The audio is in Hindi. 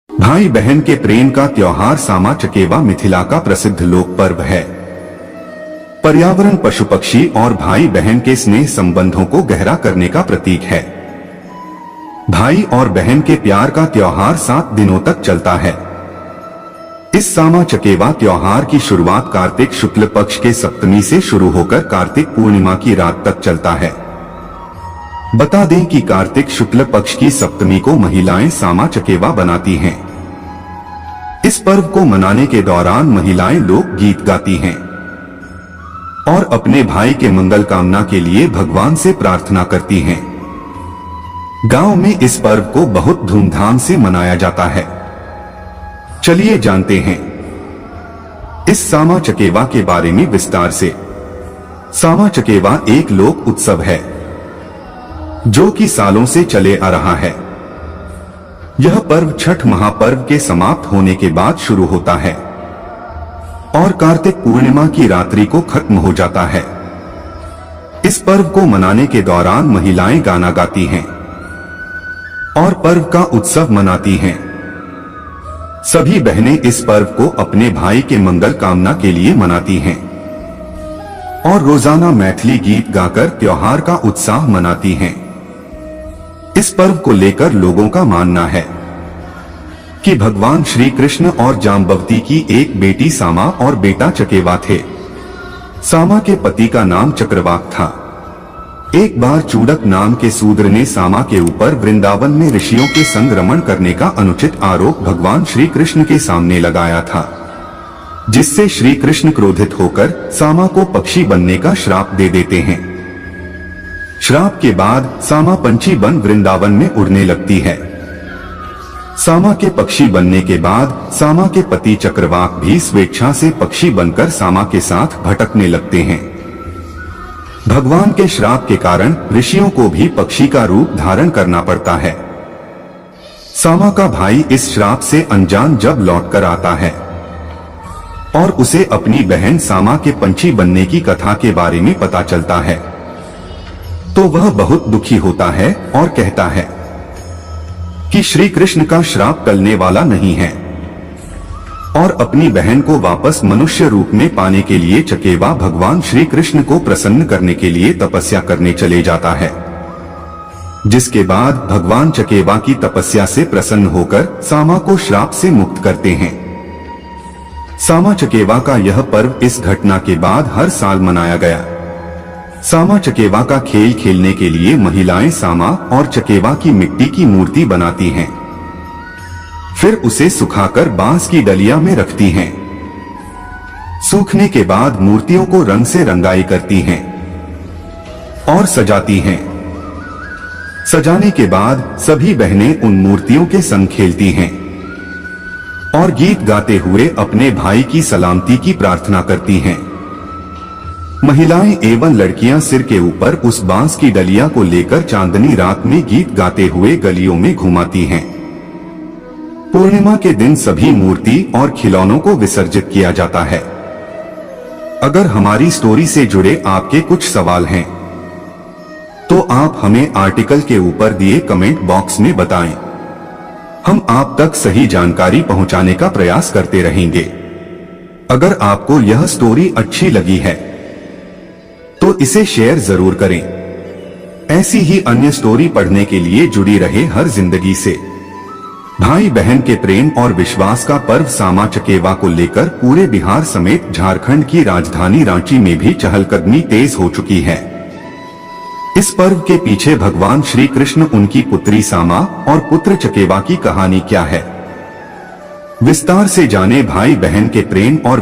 भाई बहन के प्रेम का त्योहार सामा चकेवा मिथिला का प्रसिद्ध लोक पर्व है। पर्यावरण, पशु पक्षी और भाई बहन के स्नेह संबंधों को गहरा करने का प्रतीक है। भाई और बहन के प्यार का त्योहार 7 दिनों तक चलता है। इस सामा चकेवा त्योहार की शुरुआत कार्तिक शुक्ल पक्ष के सप्तमी से शुरू होकर कार्तिक पूर्णिमा की रात तक चलता है। बता दें कि कार्तिक शुक्ल पक्ष की सप्तमी को महिलाएं सामा चकेवा बनाती हैं। इस पर्व को मनाने के दौरान महिलाएं लोक गीत गाती हैं और अपने भाई के मंगल कामना के लिए भगवान से प्रार्थना करती हैं। गांव में इस पर्व को बहुत धूमधाम से मनाया जाता है। चलिए जानते हैं इस सामा चकेवा के बारे में विस्तार से। सामा चकेवा एक लोक उत्सव है जो कि सालों से चले आ रहा है। यह पर्व छठ महापर्व के समाप्त होने के बाद शुरू होता है और कार्तिक पूर्णिमा की रात्रि को खत्म हो जाता है। इस पर्व को मनाने के दौरान महिलाएं गाना गाती हैं और पर्व का उत्सव मनाती हैं। सभी बहनें इस पर्व को अपने भाई के मंगल कामना के लिए मनाती हैं और रोजाना मैथिली गीत गाकर त्योहार का उत्साह मनाती हैं। इस पर्व को लेकर लोगों का मानना है कि भगवान श्री कृष्ण और जाम्बवती की एक बेटी सामा और बेटा चकेवा थे। सामा के पति का नाम चक्रवाक था। एक बार चूड़क नाम के शूद्र ने सामा के ऊपर वृंदावन में ऋषियों के संग रमण करने का अनुचित आरोप भगवान श्री कृष्ण के सामने लगाया था, जिससे श्री कृष्ण क्रोधित होकर सामा को पक्षी बनने का श्राप दे देते हैं। श्राप के बाद सामा पंछी बन वृंदावन में उड़ने लगती है। सामा के पक्षी बनने के बाद सामा के पति चक्रवाक भी स्वेच्छा से पक्षी बनकर सामा के साथ भटकने लगते हैं। भगवान के श्राप के कारण ऋषियों को भी पक्षी का रूप धारण करना पड़ता है। सामा का भाई इस श्राप से अनजान जब लौटकर आता है और उसे अपनी बहन सामा के पंछी बनने की कथा के बारे में पता चलता है तो वह बहुत दुखी होता है और कहता है कि श्री कृष्ण का श्राप टलने वाला नहीं है और अपनी बहन को वापस मनुष्य रूप में पाने के लिए चकेवा भगवान श्री कृष्ण को प्रसन्न करने के लिए तपस्या करने चले जाता है। जिसके बाद भगवान चकेवा की तपस्या से प्रसन्न होकर सामा को श्राप से मुक्त करते हैं। सामा चकेवा का यह पर्व इस घटना के बाद हर साल मनाया गया। सामा चकेवा का खेल खेलने के लिए महिलाएं सामा और चकेवा की मिट्टी की मूर्ति बनाती हैं। फिर उसे सुखाकर बांस की डलिया में रखती हैं। सूखने के बाद मूर्तियों को रंग से रंगाई करती हैं और सजाती हैं। सजाने के बाद सभी बहनें उन मूर्तियों के संग खेलती हैं और गीत गाते हुए अपने भाई की सलामती की प्रार्थना करती हैं। महिलाएं एवं लड़कियां सिर के ऊपर उस बांस की डलिया को लेकर चांदनी रात में गीत गाते हुए गलियों में घुमाती हैं। पूर्णिमा के दिन सभी मूर्ति और खिलौनों को विसर्जित किया जाता है। अगर हमारी स्टोरी से जुड़े आपके कुछ सवाल हैं तो आप हमें आर्टिकल के ऊपर दिए कमेंट बॉक्स में बताएं। हम आप तक सही जानकारी पहुंचाने का प्रयास करते रहेंगे। अगर आपको यह स्टोरी अच्छी लगी है तो इसे शेयर जरूर करें। ऐसी ही अन्य स्टोरी पढ़ने के लिए जुड़ी रहे हर जिंदगी से। भाई बहन के प्रेम और विश्वास का पर्व सामा चकेवा को लेकर पूरे बिहार समेत झारखंड की राजधानी रांची में भी चहलकदमी तेज हो चुकी है। इस पर्व के पीछे भगवान श्री कृष्ण, उनकी पुत्री सामा और पुत्र चकेवा की कहानी क्या है, विस्तार से जाने भाई बहन के प्रेम और